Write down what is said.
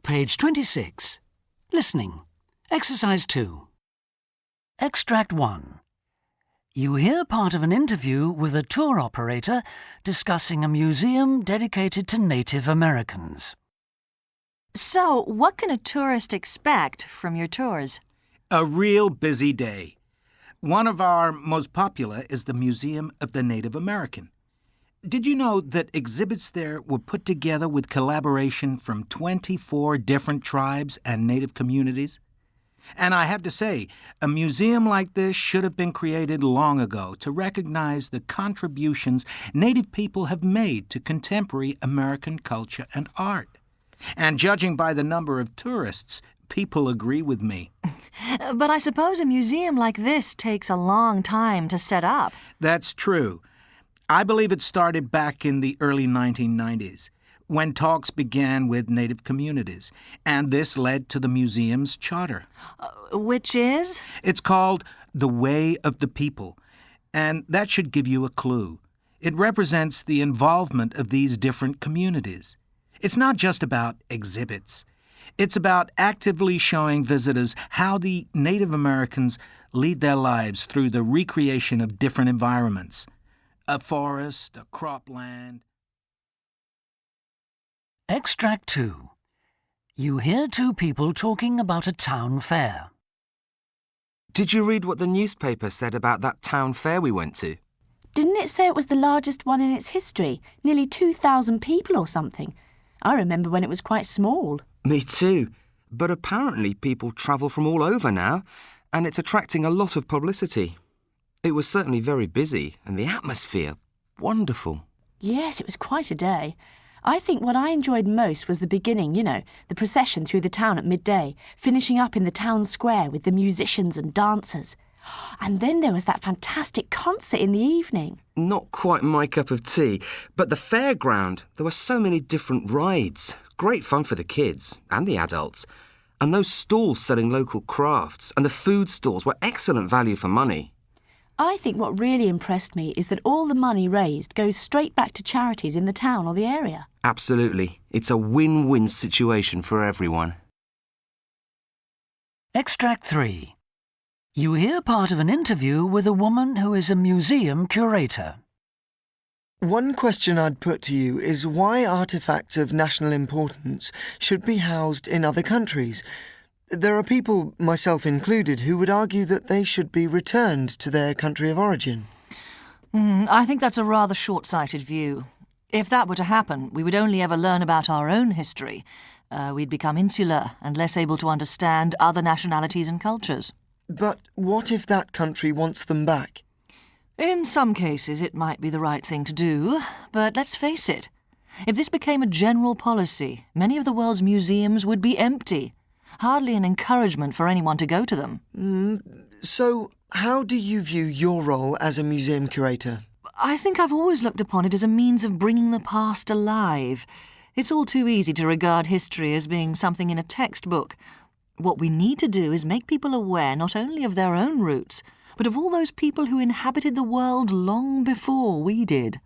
Page 26. Listening. Exercise 2. Extract 1. You hear part of an interview with a tour operator discussing a museum dedicated to Native Americans. So, what can a tourist expect from your tours? A real busy day. One of our most popular is the Museum of the Native American. Did you know that exhibits there were put together with collaboration from 24 different tribes and native communities? And I have to say, a museum like this should have been created long ago to recognize the contributions Native people have made to contemporary American culture and art. And judging by the number of tourists, people agree with me. But I suppose a museum like this takes a long time to set up. That's true. I believe it started back in the early 1990s, when talks began with Native communities, and this led to the museum's charter. Which is? It's called The Way of the People, and that should give you a clue. It represents the involvement of these different communities. It's not just about exhibits. It's about actively showing visitors how the Native Americans lead their lives through the recreation of different environments. A forest, a cropland. Extract 2. You hear two people talking about a town fair. Did you read what the newspaper said about that town fair we went to? Didn't it say it was the largest one in its history? Nearly 2,000 people or something. I remember when it was quite small. Me too. But apparently people travel from all over now, and it's attracting a lot of publicity. It was certainly very busy, and the atmosphere, wonderful. Yes, it was quite a day. I think what I enjoyed most was the beginning, the procession through the town at midday, finishing up in the town square with the musicians and dancers. And then there was that fantastic concert in the evening. Not quite my cup of tea, but the fairground, there were so many different rides. Great fun for the kids and the adults. And those stalls selling local crafts and the food stalls were excellent value for money. I think what really impressed me is that all the money raised goes straight back to charities in the town or the area. Absolutely. It's a win-win situation for everyone. Extract 3. You hear part of an interview with a woman who is a museum curator. One question I'd put to you is why artefacts of national importance should be housed in other countries. There are people, myself included, who would argue that they should be returned to their country of origin. I think that's a rather short-sighted view. If that were to happen, we would only ever learn about our own history. We'd become insular and less able to understand other nationalities and cultures. But what if that country wants them back? In some cases, it might be the right thing to do, but let's face it. If this became a general policy, many of the world's museums would be empty. Hardly an encouragement for anyone to go to them. So, how do you view your role as a museum curator? I think I've always looked upon it as a means of bringing the past alive. It's all too easy to regard history as being something in a textbook. What we need to do is make people aware not only of their own roots, but of all those people who inhabited the world long before we did.